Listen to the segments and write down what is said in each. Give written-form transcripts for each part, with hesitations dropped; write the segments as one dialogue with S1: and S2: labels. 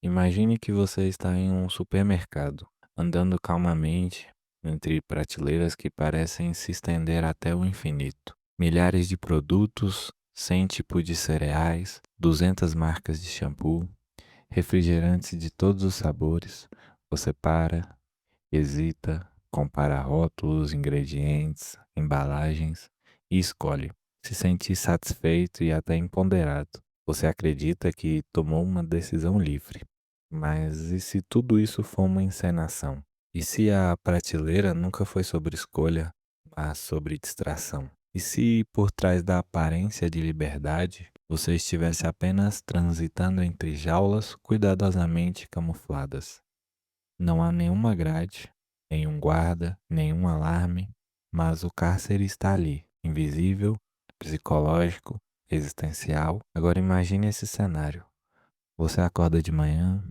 S1: Imagine que você está em um supermercado, andando calmamente entre prateleiras que parecem se estender até o infinito. Milhares de produtos, 100 tipos de cereais, 200 marcas de shampoo, refrigerantes de todos os sabores. Você para, hesita, compara rótulos, ingredientes, embalagens e escolhe. Se sente satisfeito e até empoderado. Você acredita que tomou uma decisão livre. Mas e se tudo isso for uma encenação? E se a prateleira nunca foi sobre escolha, mas sobre distração? E se por trás da aparência de liberdade você estivesse apenas transitando entre jaulas cuidadosamente camufladas? Não há nenhuma grade, nenhum guarda, nenhum alarme, mas o cárcere está ali, invisível, psicológico, existencial. Agora imagine esse cenário. Você acorda de manhã,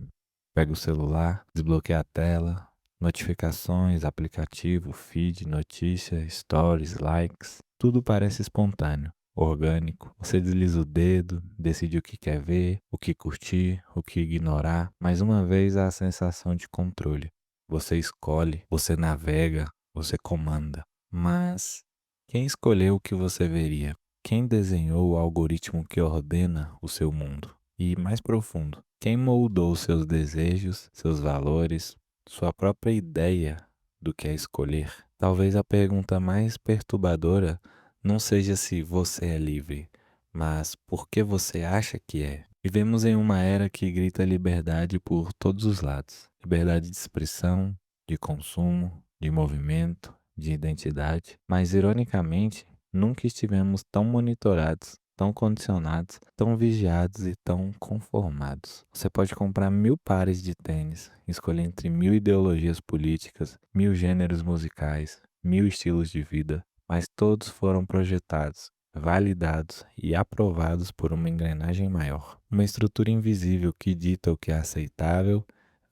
S1: pega o celular, desbloqueia a tela, notificações, aplicativo, feed, notícia, stories, likes, tudo parece espontâneo, orgânico. Você desliza o dedo, decide o que quer ver, o que curtir, o que ignorar. Mais uma vez a sensação de controle. Você escolhe, você navega, você comanda. Mas quem escolheu o que você veria? Quem desenhou o algoritmo que ordena o seu mundo? E mais profundo, quem moldou seus desejos, seus valores, sua própria ideia do que é escolher? Talvez a pergunta mais perturbadora não seja se você é livre, mas por que você acha que é. Vivemos em uma era que grita liberdade por todos os lados. Liberdade de expressão, de consumo, de movimento, de identidade. Mas, ironicamente, nunca estivemos tão monitorados, tão condicionados, tão vigiados e tão conformados. Você pode comprar 1000 pares de tênis, escolher entre 1000 ideologias políticas, 1000 gêneros musicais, 1000 estilos de vida, mas todos foram projetados, validados e aprovados por uma engrenagem maior. Uma estrutura invisível que dita o que é aceitável,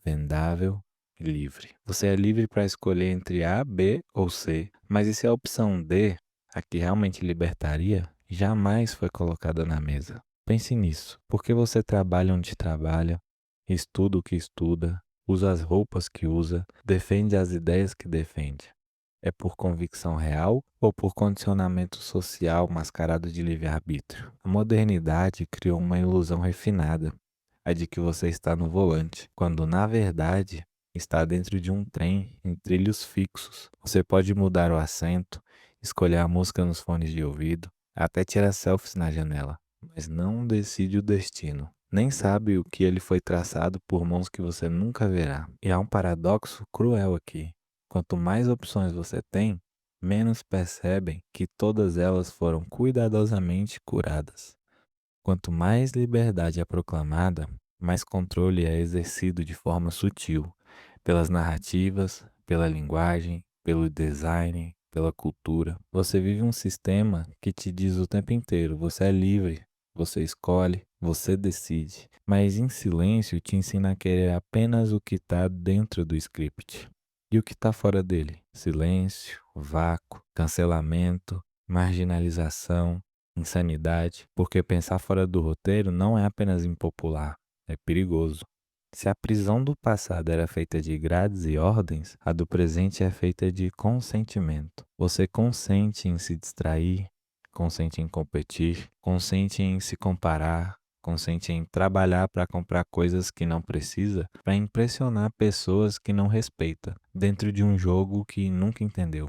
S1: vendável e livre. Você é livre para escolher entre A, B ou C, mas e se a opção D, a que realmente libertaria, jamais foi colocada na mesa? Pense nisso. Por que você trabalha onde trabalha, estuda o que estuda, usa as roupas que usa, defende as ideias que defende? É por convicção real ou por condicionamento social mascarado de livre-arbítrio? A modernidade criou uma ilusão refinada, a de que você está no volante, quando na verdade está dentro de um trem em trilhos fixos. Você pode mudar o assento, escolher a música nos fones de ouvido, até tirar selfies na janela, mas não decide o destino. Nem sabe o que ele foi traçado por mãos que você nunca verá. E há um paradoxo cruel aqui. Quanto mais opções você tem, menos percebem que todas elas foram cuidadosamente curadas. Quanto mais liberdade é proclamada, mais controle é exercido de forma sutil, pelas narrativas, pela linguagem, pelo design, pela cultura. Você vive um sistema que te diz o tempo inteiro: você é livre, você escolhe, você decide, mas em silêncio te ensina a querer apenas o que está dentro do script. E o que está fora dele? Silêncio, vácuo, cancelamento, marginalização, insanidade, porque pensar fora do roteiro não é apenas impopular, é perigoso. Se a prisão do passado era feita de grades e ordens, a do presente é feita de consentimento. Você consente em se distrair, consente em competir, consente em se comparar, consente em trabalhar para comprar coisas que não precisa, para impressionar pessoas que não respeita, dentro de um jogo que nunca entendeu.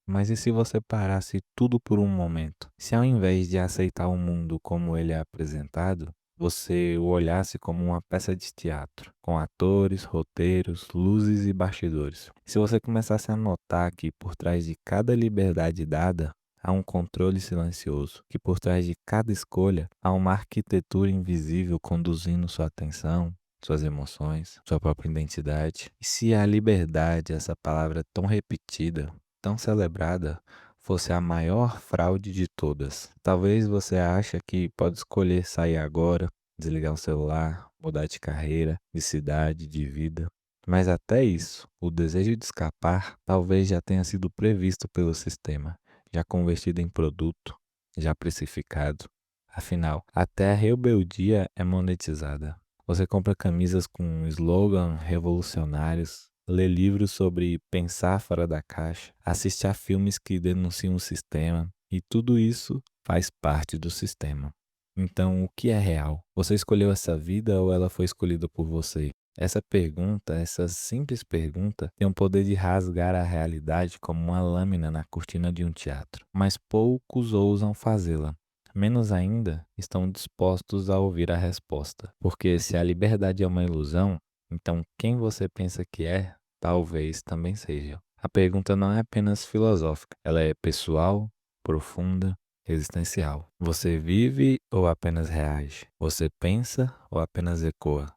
S1: Mas e se você parasse tudo por um momento? Se ao invés de aceitar o mundo como ele é apresentado, você o olhasse como uma peça de teatro, com atores, roteiros, luzes e bastidores. Se você começasse a notar que por trás de cada liberdade dada, há um controle silencioso, que por trás de cada escolha há uma arquitetura invisível conduzindo sua atenção, suas emoções, sua própria identidade. E se a liberdade, essa palavra tão repetida, tão celebrada, fosse a maior fraude de todas? Talvez você ache que pode escolher sair agora, desligar o celular, mudar de carreira, de cidade, de vida. Mas até isso, o desejo de escapar, talvez já tenha sido previsto pelo sistema, já convertido em produto, já precificado. Afinal, até a rebeldia é monetizada. Você compra camisas com slogan revolucionários, lê livros sobre pensar fora da caixa, assiste a filmes que denunciam o sistema, e tudo isso faz parte do sistema. Então, o que é real? Você escolheu essa vida ou ela foi escolhida por você? Essa pergunta, essa simples pergunta, tem o poder de rasgar a realidade como uma lâmina na cortina de um teatro, mas poucos ousam fazê-la. Menos ainda estão dispostos a ouvir a resposta. Porque se a liberdade é uma ilusão, então quem você pensa que é, talvez também seja. A pergunta não é apenas filosófica, ela é pessoal, profunda, existencial. Você vive ou apenas reage? Você pensa ou apenas ecoa?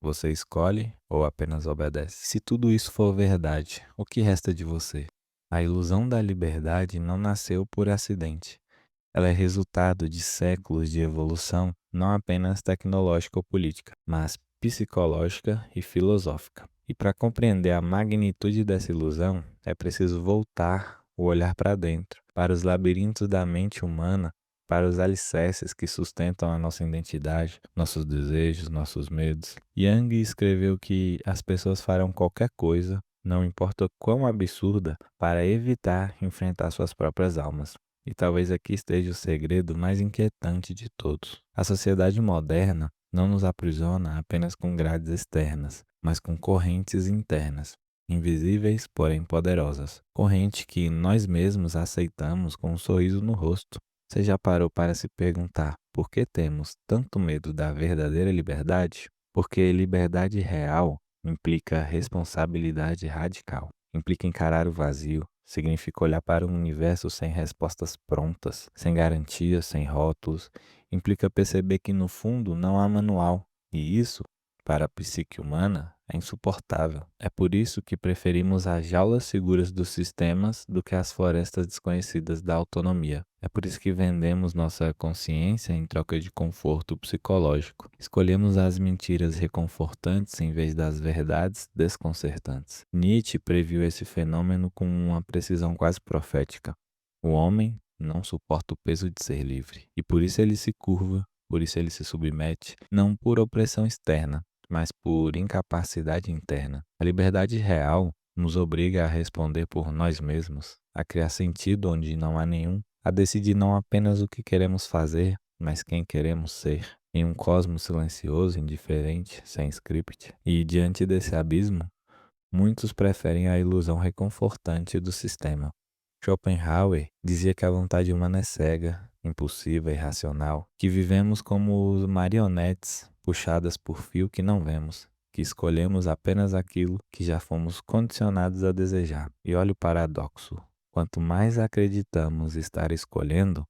S1: Você escolhe ou apenas obedece? Se tudo isso for verdade, o que resta de você? A ilusão da liberdade não nasceu por acidente. Ela é resultado de séculos de evolução, não apenas tecnológica ou política, mas psicológica e filosófica. E para compreender a magnitude dessa ilusão, é preciso voltar o olhar para dentro, para os labirintos da mente humana, para os alicerces que sustentam a nossa identidade, nossos desejos, nossos medos. Jung escreveu que as pessoas farão qualquer coisa, não importa quão absurda, para evitar enfrentar suas próprias almas. E talvez aqui esteja o segredo mais inquietante de todos. A sociedade moderna não nos aprisiona apenas com grades externas, mas com correntes internas, invisíveis, porém poderosas. Corrente que nós mesmos aceitamos com um sorriso no rosto. Você já parou para se perguntar por que temos tanto medo da verdadeira liberdade? Porque liberdade real implica responsabilidade radical, implica encarar o vazio, significa olhar para um universo sem respostas prontas, sem garantias, sem rótulos. Implica perceber que no fundo não há manual. E isso, para a psique humana, é insuportável. É por isso que preferimos as jaulas seguras dos sistemas do que as florestas desconhecidas da autonomia. É por isso que vendemos nossa consciência em troca de conforto psicológico. Escolhemos as mentiras reconfortantes em vez das verdades desconcertantes. Nietzsche previu esse fenômeno com uma precisão quase profética. O homem não suporta o peso de ser livre, e por isso ele se curva, por isso ele se submete, não por opressão externa, mas por incapacidade interna. A liberdade real nos obriga a responder por nós mesmos, a criar sentido onde não há nenhum, a decidir não apenas o que queremos fazer, mas quem queremos ser. Em um cosmos silencioso, indiferente, sem script. E diante desse abismo, muitos preferem a ilusão reconfortante do sistema. Schopenhauer dizia que a vontade humana é cega, impulsiva e irracional, que vivemos como marionetes puxadas por fio que não vemos, que escolhemos apenas aquilo que já fomos condicionados a desejar. E olha o paradoxo: quanto mais acreditamos estar escolhendo,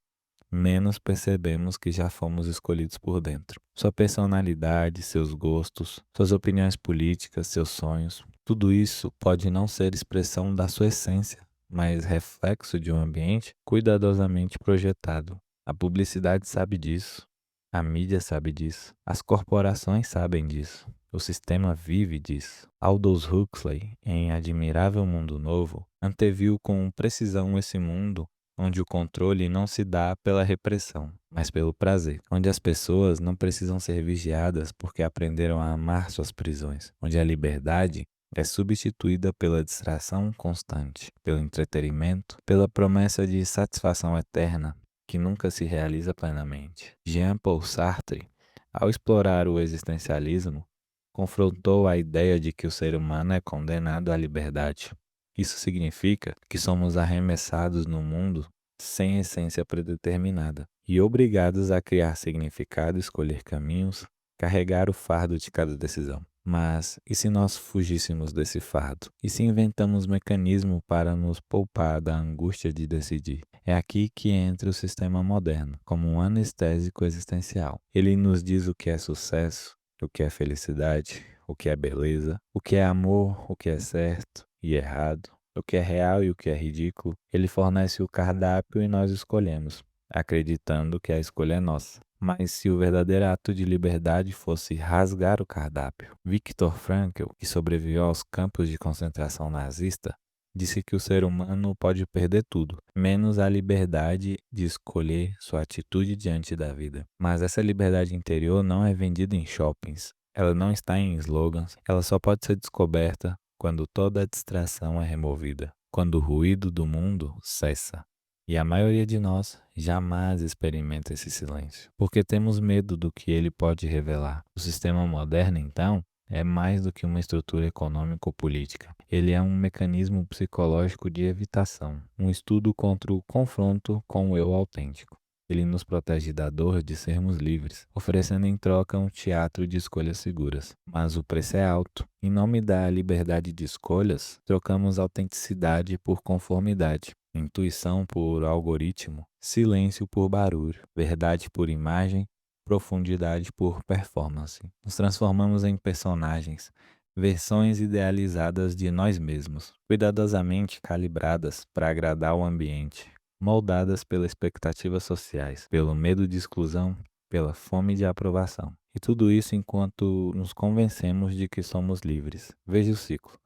S1: menos percebemos que já fomos escolhidos por dentro. Sua personalidade, seus gostos, suas opiniões políticas, seus sonhos, tudo isso pode não ser expressão da sua essência, mas reflexo de um ambiente cuidadosamente projetado. A publicidade sabe disso, a mídia sabe disso, as corporações sabem disso. O sistema vive disso. Aldous Huxley, em Admirável Mundo Novo, anteviu com precisão esse mundo onde o controle não se dá pela repressão, mas pelo prazer, onde as pessoas não precisam ser vigiadas porque aprenderam a amar suas prisões, onde a liberdade é substituída pela distração constante, pelo entretenimento, pela promessa de satisfação eterna que nunca se realiza plenamente. Jean-Paul Sartre, ao explorar o existencialismo, confrontou a ideia de que o ser humano é condenado à liberdade. Isso significa que somos arremessados no mundo sem essência predeterminada e obrigados a criar significado, escolher caminhos, carregar o fardo de cada decisão. Mas e se nós fugíssemos desse fardo? E se inventamos mecanismo para nos poupar da angústia de decidir? É aqui que entra o sistema moderno, como um anestésico existencial. Ele nos diz o que é sucesso, o que é felicidade, o que é beleza, o que é amor, o que é certo e errado, o que é real e o que é ridículo. Ele fornece o cardápio e nós escolhemos, acreditando que a escolha é nossa. Mas se o verdadeiro ato de liberdade fosse rasgar o cardápio? Viktor Frankl, que sobreviveu aos campos de concentração nazista, disse que o ser humano pode perder tudo, menos a liberdade de escolher sua atitude diante da vida. Mas essa liberdade interior não é vendida em shoppings, Ela não está em slogans, ela só pode ser descoberta quando toda a distração é removida, quando o ruído do mundo cessa. E a maioria de nós jamais experimenta esse silêncio, porque temos medo do que ele pode revelar. O sistema moderno, então, é mais do que uma estrutura econômica ou política. Ele é um mecanismo psicológico de evitação, um estudo contra o confronto com o eu autêntico. Ele nos protege da dor de sermos livres, oferecendo em troca um teatro de escolhas seguras. Mas o preço é alto. Em nome da liberdade de escolhas, trocamos autenticidade por conformidade, intuição por algoritmo, silêncio por barulho, verdade por imagem, profundidade por performance. Nos transformamos em personagens, versões idealizadas de nós mesmos, cuidadosamente calibradas para agradar o ambiente, moldadas pelas expectativas sociais, pelo medo de exclusão, pela fome de aprovação. E tudo isso enquanto nos convencemos de que somos livres. Veja o ciclo.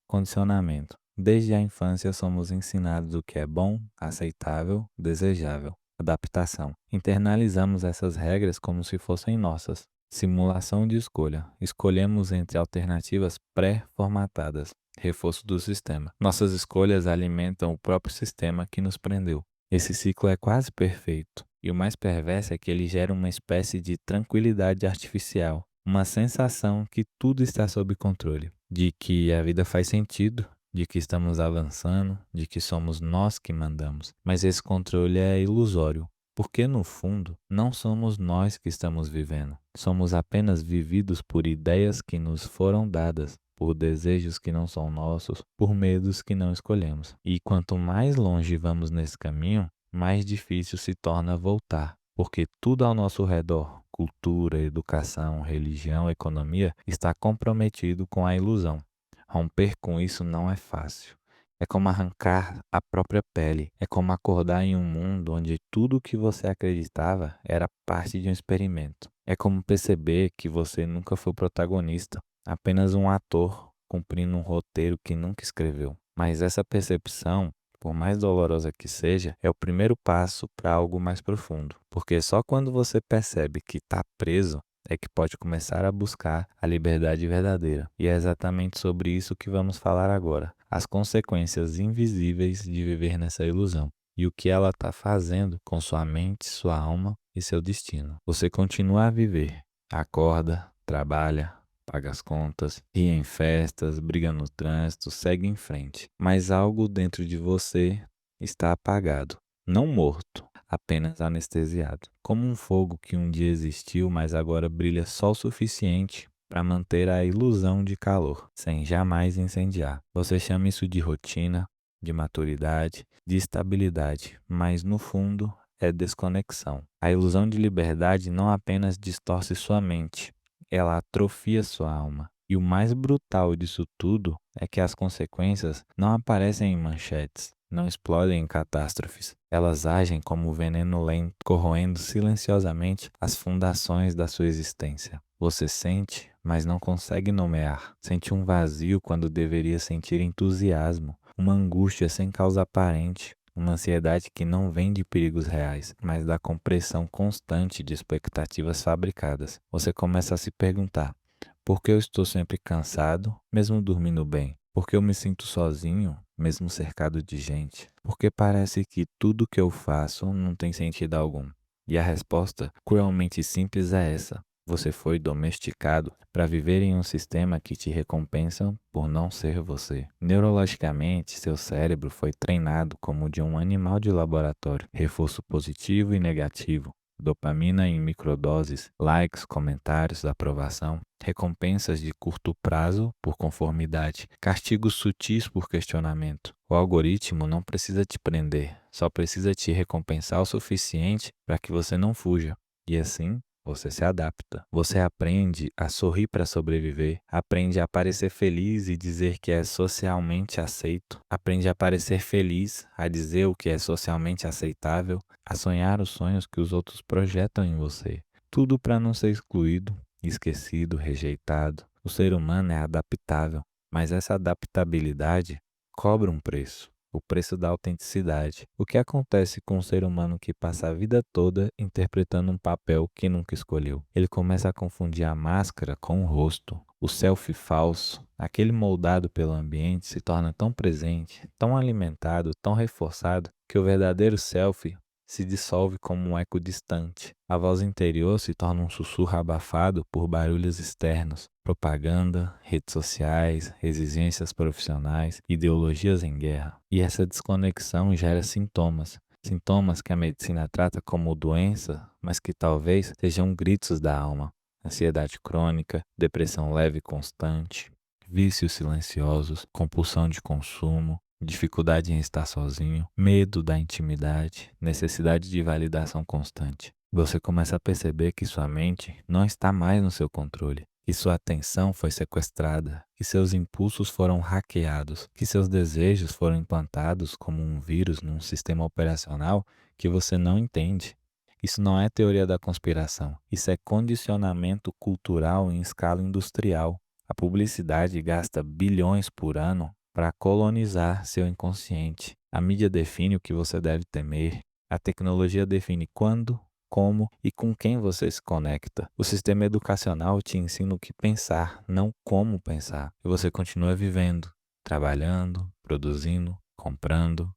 S1: Condicionamento. Desde a infância somos ensinados o que é bom, aceitável, desejável. Adaptação. Internalizamos essas regras como se fossem nossas. Simulação de escolha. Escolhemos entre alternativas pré-formatadas. Reforço do sistema. Nossas escolhas alimentam o próprio sistema que nos prendeu. Esse ciclo é quase perfeito. E o mais perverso é que ele gera uma espécie de tranquilidade artificial, uma sensação que tudo está sob controle, de que a vida faz sentido, de que estamos avançando, de que somos nós que mandamos. Mas esse controle é ilusório, porque no fundo não somos nós que estamos vivendo. Somos apenas vividos por ideias que nos foram dadas, por desejos que não são nossos, por medos que não escolhemos. E quanto mais longe vamos nesse caminho, mais difícil se torna voltar, porque tudo ao nosso redor, cultura, educação, religião, economia, está comprometido com a ilusão. Romper com isso não é fácil. É como arrancar a própria pele. É como acordar em um mundo onde tudo o que você acreditava era parte de um experimento. É como perceber que você nunca foi o protagonista, apenas um ator cumprindo um roteiro que nunca escreveu. Mas essa percepção, por mais dolorosa que seja, é o primeiro passo para algo mais profundo. Porque só quando você percebe que está preso é que pode começar a buscar a liberdade verdadeira. E é exatamente sobre isso que vamos falar agora. As consequências invisíveis de viver nessa ilusão. E o que ela está fazendo com sua mente, sua alma e seu destino. Você continua a viver. Acorda, trabalha, paga as contas, ri em festas, briga no trânsito, segue em frente. Mas algo dentro de você está apagado. Não morto, apenas anestesiado. Como um fogo que um dia existiu, mas agora brilha só o suficiente para manter a ilusão de calor, sem jamais incendiar. Você chama isso de rotina, de maturidade, de estabilidade, mas no fundo é desconexão. A ilusão de liberdade não apenas distorce sua mente, ela atrofia sua alma. E o mais brutal disso tudo é que as consequências não aparecem em manchetes, não explodem em catástrofes. Elas agem como veneno lento, corroendo silenciosamente as fundações da sua existência. Você sente, mas não consegue nomear. Sente um vazio quando deveria sentir entusiasmo, uma angústia sem causa aparente, uma ansiedade que não vem de perigos reais, mas da compressão constante de expectativas fabricadas. Você começa a se perguntar: por que eu estou sempre cansado, mesmo dormindo bem? Por que eu me sinto sozinho, mesmo cercado de gente? Porque parece que tudo que eu faço não tem sentido algum. E a resposta, cruelmente simples, é essa: você foi domesticado para viver em um sistema que te recompensa por não ser você. Neurologicamente, seu cérebro foi treinado como o de um animal de laboratório. Reforço positivo e negativo. Dopamina em microdoses, likes, comentários, aprovação, recompensas de curto prazo por conformidade, castigos sutis por questionamento. O algoritmo não precisa te prender, só precisa te recompensar o suficiente para que você não fuja. E assim, você se adapta. Você aprende a sorrir para sobreviver, aprende a parecer feliz e dizer que é socialmente aceito, aprende a parecer feliz, a dizer o que é socialmente aceitável, a sonhar os sonhos que os outros projetam em você. Tudo para não ser excluído, esquecido, rejeitado. O ser humano é adaptável, mas essa adaptabilidade cobra um preço. o preço da autenticidade. O que acontece com um ser humano que passa a vida toda interpretando um papel que nunca escolheu? Ele começa a confundir a máscara com o rosto. O selfie falso, aquele moldado pelo ambiente, se torna tão presente, tão alimentado, tão reforçado, que o verdadeiro selfie se dissolve como um eco distante. A voz interior se torna um sussurro abafado por barulhos externos, propaganda, redes sociais, exigências profissionais, ideologias em guerra. E essa desconexão gera sintomas. Sintomas que a medicina trata como doença, mas que talvez sejam gritos da alma. Ansiedade crônica, depressão leve e constante, vícios silenciosos, compulsão de consumo, dificuldade em estar sozinho, medo da intimidade, necessidade de validação constante. Você começa a perceber que sua mente não está mais no seu controle, que sua atenção foi sequestrada, que seus impulsos foram hackeados, que seus desejos foram implantados como um vírus num sistema operacional que você não entende. Isso não é teoria da conspiração, isso é condicionamento cultural em escala industrial. A publicidade gasta bilhões por ano para colonizar seu inconsciente. A mídia define o que você deve temer. A tecnologia define quando, como e com quem você se conecta. O sistema educacional te ensina o que pensar, não como pensar. E você continua vivendo, trabalhando, produzindo, comprando,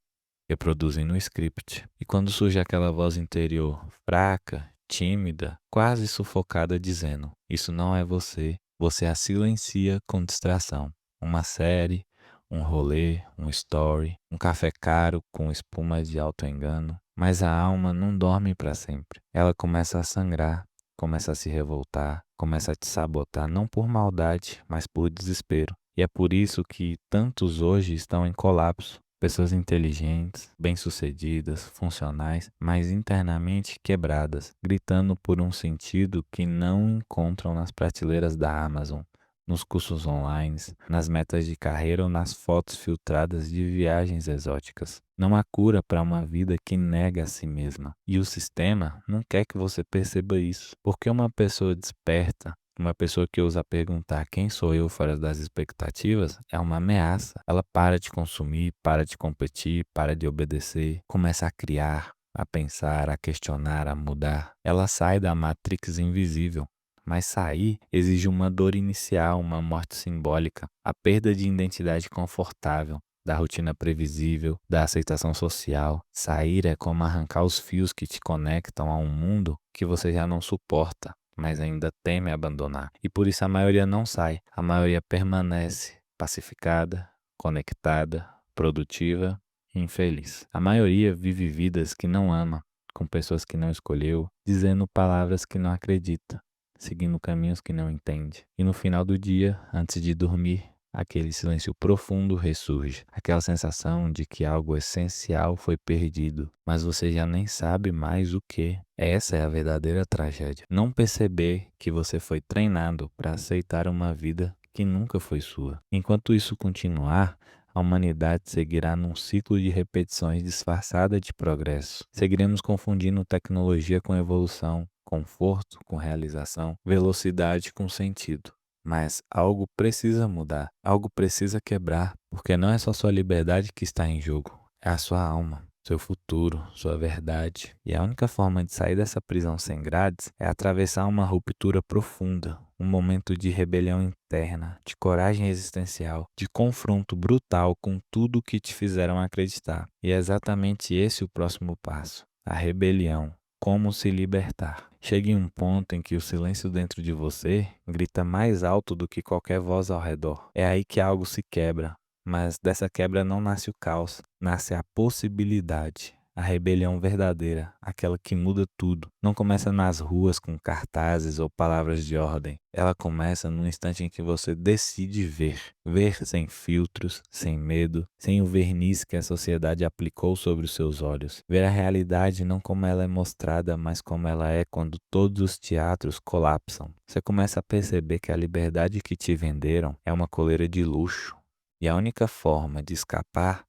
S1: reproduzindo o script. E quando surge aquela voz interior fraca, tímida, quase sufocada, dizendo: Isso não é você. Você a silencia com distração. Uma série, um rolê, um story, um café caro com espuma de auto-engano. Mas a alma não dorme para sempre. Ela começa a sangrar, começa a se revoltar, começa a te sabotar, não por maldade, mas por desespero. E é por isso que tantos hoje estão em colapso. Pessoas inteligentes, bem-sucedidas, funcionais, mas internamente quebradas, gritando por um sentido que não encontram nas prateleiras da Amazon, nos cursos online, nas metas de carreira ou nas fotos filtradas de viagens exóticas. Não há cura para uma vida que nega a si mesma. E o sistema não quer que você perceba isso. Porque uma pessoa desperta, uma pessoa que ousa perguntar quem sou eu fora das expectativas, é uma ameaça. Ela para de consumir, para de competir, para de obedecer, começa a criar, a pensar, a questionar, a mudar. Ela sai da matrix invisível. Mas sair exige uma dor inicial, uma morte simbólica, a perda de identidade confortável, da rotina previsível, da aceitação social. Sair é como arrancar os fios que te conectam a um mundo que você já não suporta, mas ainda teme abandonar. E por isso a maioria não sai, a maioria permanece pacificada, conectada, produtiva e infeliz. A maioria vive vidas que não ama, com pessoas que não escolheu, dizendo palavras que não acredita, seguindo caminhos que não entende. E no final do dia, antes de dormir, aquele silêncio profundo ressurge. Aquela sensação de que algo essencial foi perdido, mas você já nem sabe mais o que. Essa é a verdadeira tragédia. Não perceber que você foi treinado para aceitar uma vida que nunca foi sua. Enquanto isso continuar, a humanidade seguirá num ciclo de repetições disfarçada de progresso. Seguiremos confundindo tecnologia com evolução, conforto com realização, velocidade com sentido. Mas algo precisa mudar, algo precisa quebrar, porque não é só sua liberdade que está em jogo, é a sua alma, seu futuro, sua verdade. E a única forma de sair dessa prisão sem grades é atravessar uma ruptura profunda, um momento de rebelião interna, de coragem existencial, de confronto brutal com tudo que te fizeram acreditar. E é exatamente esse o próximo passo, a rebelião. Como se libertar. Chega em um ponto em que o silêncio dentro de você grita mais alto do que qualquer voz ao redor. É aí que algo se quebra, mas dessa quebra não nasce o caos, nasce a possibilidade. A rebelião verdadeira, aquela que muda tudo, não começa nas ruas com cartazes ou palavras de ordem. Ela começa no instante em que você decide ver. Ver sem filtros, sem medo, sem o verniz que a sociedade aplicou sobre os seus olhos. Ver a realidade não como ela é mostrada, mas como ela é quando todos os teatros colapsam. Você começa a perceber que a liberdade que te venderam é uma coleira de luxo. E a única forma de escapar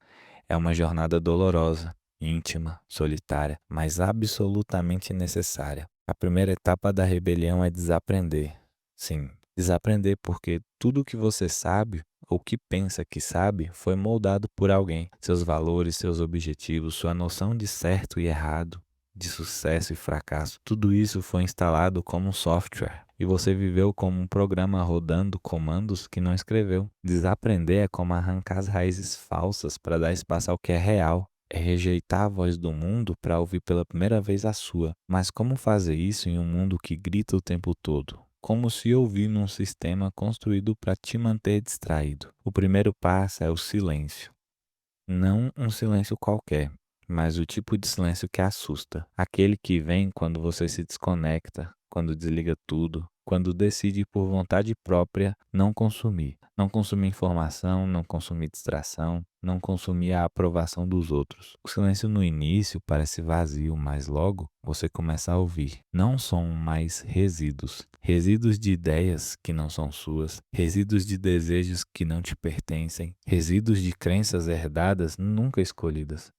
S1: é uma jornada dolorosa, íntima, solitária, mas absolutamente necessária. A primeira etapa da rebelião é desaprender. Sim, desaprender porque tudo o que você sabe ou que pensa que sabe foi moldado por alguém. Seus valores, seus objetivos, sua noção de certo e errado, de sucesso e fracasso, tudo isso foi instalado como um software. E você viveu como um programa rodando comandos que não escreveu. Desaprender é como arrancar as raízes falsas para dar espaço ao que é real. É rejeitar a voz do mundo para ouvir pela primeira vez a sua. Mas como fazer isso em um mundo que grita o tempo todo? Como se ouvir num sistema construído para te manter distraído. O primeiro passo é o silêncio. Não um silêncio qualquer, mas o tipo de silêncio que assusta. Aquele que vem quando você se desconecta, quando desliga tudo, quando decide por vontade própria não consumir. Não consumir informação, não consumir distração, não consumir a aprovação dos outros. O silêncio no início parece vazio, mas logo você começa a ouvir. Não são mais resíduos. Resíduos de ideias que não são suas, resíduos de desejos que não te pertencem, resíduos de crenças herdadas nunca escolhidas.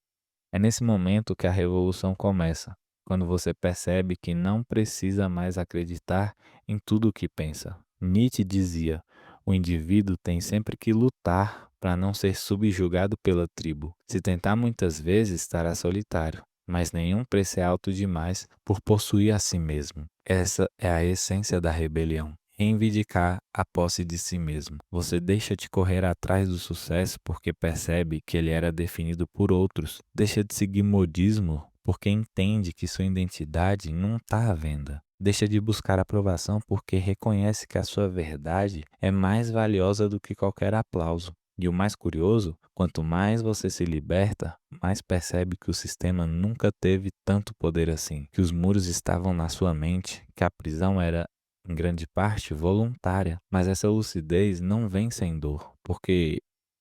S1: É nesse momento que a revolução começa, quando você percebe que não precisa mais acreditar em tudo o que pensa. Nietzsche dizia: o indivíduo tem sempre que lutar para não ser subjugado pela tribo. Se tentar muitas vezes, estará solitário, mas nenhum preço é alto demais por possuir a si mesmo. Essa é a essência da rebelião. Reivindicar a posse de si mesmo. Você deixa de correr atrás do sucesso porque percebe que ele era definido por outros. Deixa de seguir modismo porque entende que sua identidade não está à venda. Deixa de buscar aprovação porque reconhece que a sua verdade é mais valiosa do que qualquer aplauso. E o mais curioso, quanto mais você se liberta, mais percebe que o sistema nunca teve tanto poder assim, que os muros estavam na sua mente, que a prisão era em grande parte voluntária, mas essa lucidez não vem sem dor, porque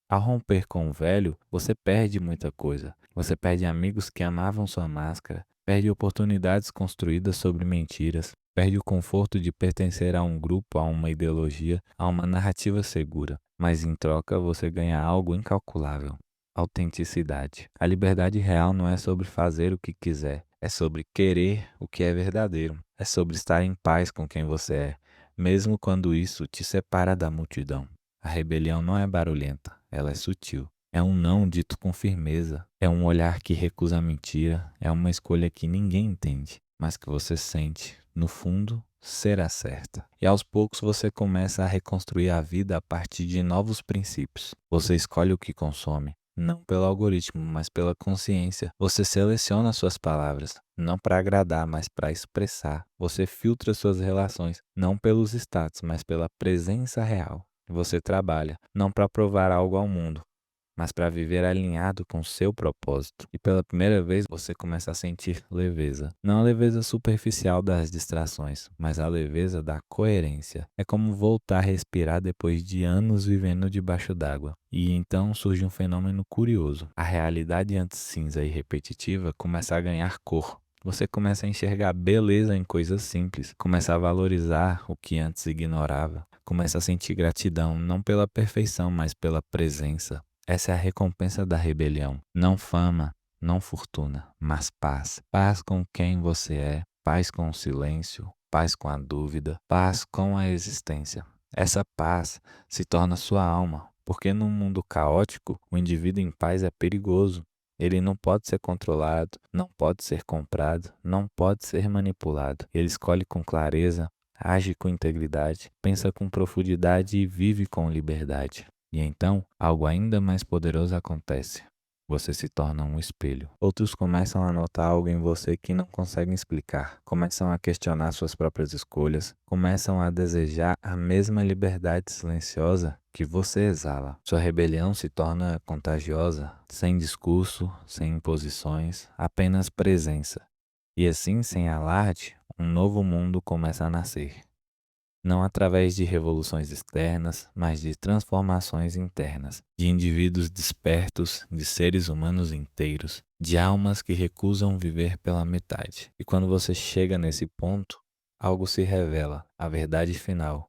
S1: ao romper com o velho, você perde muita coisa. Você perde amigos que amavam sua máscara, perde oportunidades construídas sobre mentiras, perde o conforto de pertencer a um grupo, a uma ideologia, a uma narrativa segura. Mas em troca você ganha algo incalculável: autenticidade. A liberdade real não é sobre fazer o que quiser, é sobre querer o que é verdadeiro. É sobre estar em paz com quem você é, mesmo quando isso te separa da multidão. A rebelião não é barulhenta, ela é sutil. É um não dito com firmeza, é um olhar que recusa a mentira, é uma escolha que ninguém entende, mas que você sente, no fundo, será certa. E aos poucos você começa a reconstruir a vida a partir de novos princípios. Você escolhe o que consome, não pelo algoritmo, mas pela consciência. Você seleciona suas palavras, não para agradar, mas para expressar. Você filtra suas relações, não pelos status, mas pela presença real. Você trabalha, não para provar algo ao mundo, mas para viver alinhado com seu propósito. E pela primeira vez você começa a sentir leveza. Não a leveza superficial das distrações, mas a leveza da coerência. É como voltar a respirar depois de anos vivendo debaixo d'água. E então surge um fenômeno curioso. A realidade antes cinza e repetitiva começa a ganhar cor. Você começa a enxergar beleza em coisas simples, começa a valorizar o que antes ignorava, começa a sentir gratidão não pela perfeição, mas pela presença. Essa é a recompensa da rebelião. Não fama, não fortuna, mas paz. Paz com quem você é, paz com o silêncio, paz com a dúvida, paz com a existência. Essa paz se torna sua alma, porque num mundo caótico, o indivíduo em paz é perigoso. Ele não pode ser controlado, não pode ser comprado, não pode ser manipulado. Ele escolhe com clareza, age com integridade, pensa com profundidade e vive com liberdade. E então, algo ainda mais poderoso acontece. Você se torna um espelho. Outros começam a notar algo em você que não conseguem explicar. Começam a questionar suas próprias escolhas. Começam a desejar a mesma liberdade silenciosa que você exala. Sua rebelião se torna contagiosa, sem discurso, sem imposições, apenas presença. E assim, sem alarde, um novo mundo começa a nascer. Não através de revoluções externas, mas de transformações internas, de indivíduos despertos, de seres humanos inteiros, de almas que recusam viver pela metade. E quando você chega nesse ponto, algo se revela, a verdade final,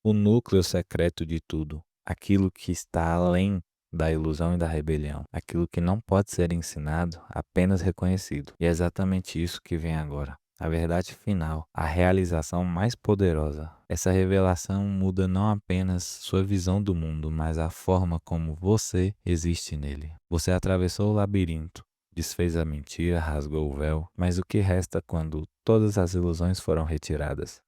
S1: o núcleo secreto de tudo, aquilo que está além da ilusão e da rebelião, aquilo que não pode ser ensinado, apenas reconhecido. E é exatamente isso que vem agora. a verdade final, a realização mais poderosa. Essa revelação muda não apenas sua visão do mundo, mas a forma como você existe nele. Você atravessou o labirinto, desfez a mentira, rasgou o véu, mas o que resta quando todas as ilusões foram retiradas?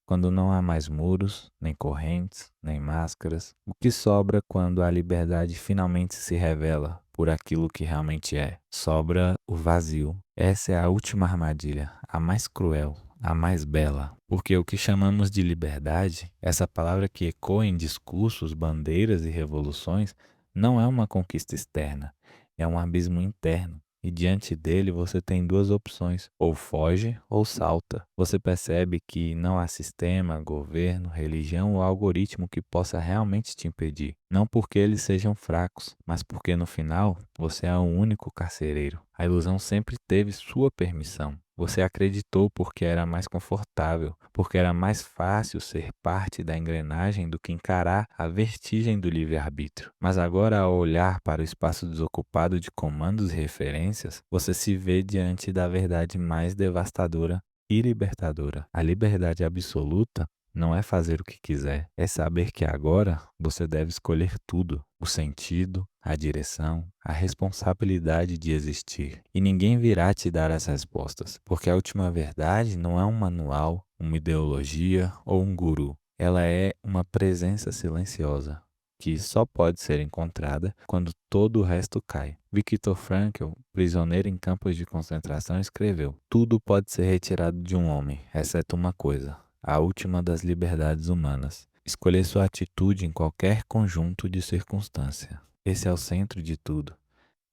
S1: Quando não há mais muros, nem correntes, nem máscaras, o que sobra quando a liberdade finalmente se revela por aquilo que realmente é? Sobra o vazio. Essa é a última armadilha, a mais cruel, a mais bela. Porque o que chamamos de liberdade, essa palavra que ecoa em discursos, bandeiras e revoluções, não é uma conquista externa, é um abismo interno. E diante dele você tem duas opções: ou foge ou salta. Você percebe que não há sistema, governo, religião ou algoritmo que possa realmente te impedir. Não porque eles sejam fracos, mas porque no final você é o único carcereiro. A ilusão sempre teve sua permissão. Você acreditou porque era mais confortável, porque era mais fácil ser parte da engrenagem do que encarar a vertigem do livre-arbítrio. Mas agora, ao olhar para o espaço desocupado de comandos e referências, você se vê diante da verdade mais devastadora e libertadora. A liberdade absoluta não é fazer o que quiser, é saber que agora você deve escolher tudo: o sentido, a direção, a responsabilidade de existir. E ninguém virá te dar as respostas, porque a última verdade não é um manual, uma ideologia ou um guru. Ela é uma presença silenciosa, que só pode ser encontrada quando todo o resto cai. Viktor Frankl, prisioneiro em campos de concentração, escreveu: "Tudo pode ser retirado de um homem, exceto uma coisa, a última das liberdades humanas: escolher sua atitude em qualquer conjunto de circunstância." Esse é o centro de tudo.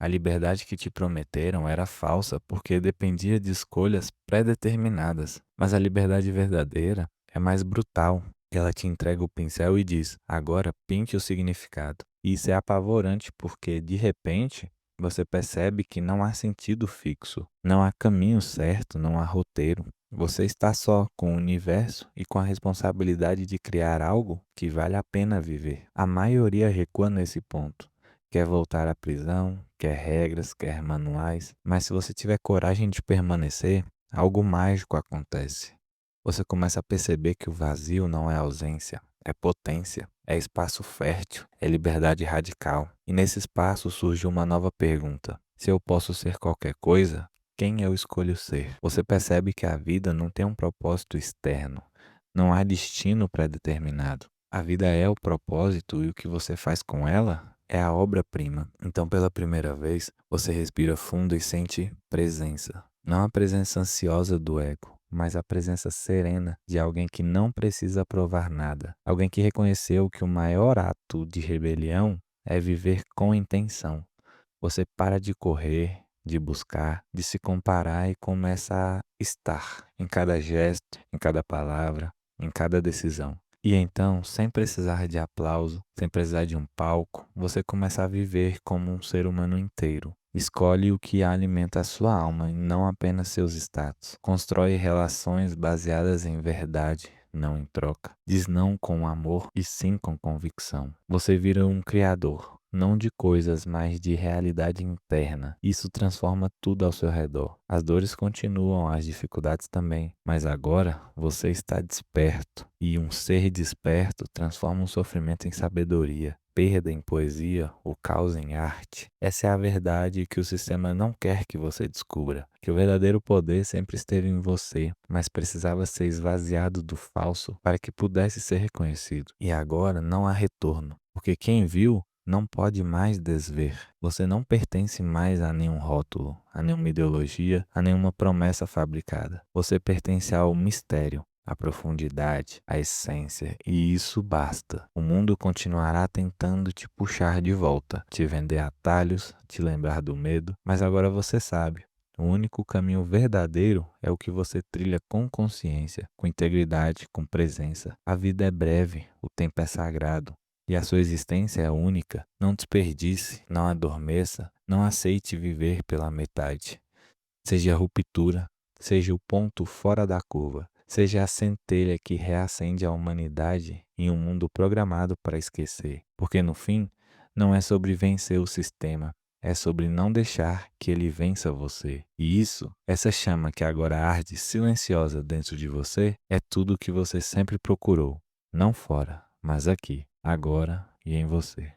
S1: A liberdade que te prometeram era falsa porque dependia de escolhas pré-determinadas, mas a liberdade verdadeira é mais brutal. Ela te entrega o pincel e diz: agora pinte o significado. E isso é apavorante porque, de repente, você percebe que não há sentido fixo, não há caminho certo, não há roteiro. Você está só com o universo e com a responsabilidade de criar algo que vale a pena viver. A maioria recua nesse ponto. Quer voltar à prisão, quer regras, quer manuais, mas se você tiver coragem de permanecer, algo mágico acontece. Você começa a perceber que o vazio não é ausência, é potência, é espaço fértil, é liberdade radical. E nesse espaço surge uma nova pergunta: se eu posso ser qualquer coisa, quem eu escolho ser? Você percebe que a vida não tem um propósito externo, não há destino pré-determinado. A vida é o propósito e o que você faz com ela é a obra-prima. Então, pela primeira vez, você respira fundo e sente presença. Não a presença ansiosa do ego, mas a presença serena de alguém que não precisa provar nada. Alguém que reconheceu que o maior ato de rebelião é viver com intenção. Você para de correr, de buscar, de se comparar e começa a estar em cada gesto, em cada palavra, em cada decisão. E então, sem precisar de aplauso, sem precisar de um palco, você começa a viver como um ser humano inteiro. Escolhe o que alimenta a sua alma e não apenas seus status. Constrói relações baseadas em verdade, não em troca. Diz não com amor e sim com convicção. Você vira um criador, não de coisas, mas de realidade interna. Isso transforma tudo ao seu redor. As dores continuam, as dificuldades também, mas agora você está desperto. E um ser desperto transforma o sofrimento em sabedoria, perda em poesia, o caos em arte. Essa é a verdade que o sistema não quer que você descubra. Que o verdadeiro poder sempre esteve em você, mas precisava ser esvaziado do falso para que pudesse ser reconhecido. E agora não há retorno, porque quem viu não pode mais desver. Você não pertence mais a nenhum rótulo, a nenhuma ideologia, a nenhuma promessa fabricada. Você pertence ao mistério, à profundidade, à essência, e isso basta. O mundo continuará tentando te puxar de volta, te vender atalhos, te lembrar do medo, mas agora você sabe. O único caminho verdadeiro é o que você trilha com consciência, com integridade, com presença. A vida é breve, o tempo é sagrado. E a sua existência é única. Não desperdice, não adormeça, não aceite viver pela metade. Seja a ruptura, seja o ponto fora da curva, seja a centelha que reacende a humanidade em um mundo programado para esquecer. Porque no fim, não é sobre vencer o sistema, É sobre não deixar que ele vença você. E isso, essa chama que agora arde silenciosa dentro de você, é tudo o que você sempre procurou. Não fora, mas aqui, agora e em você.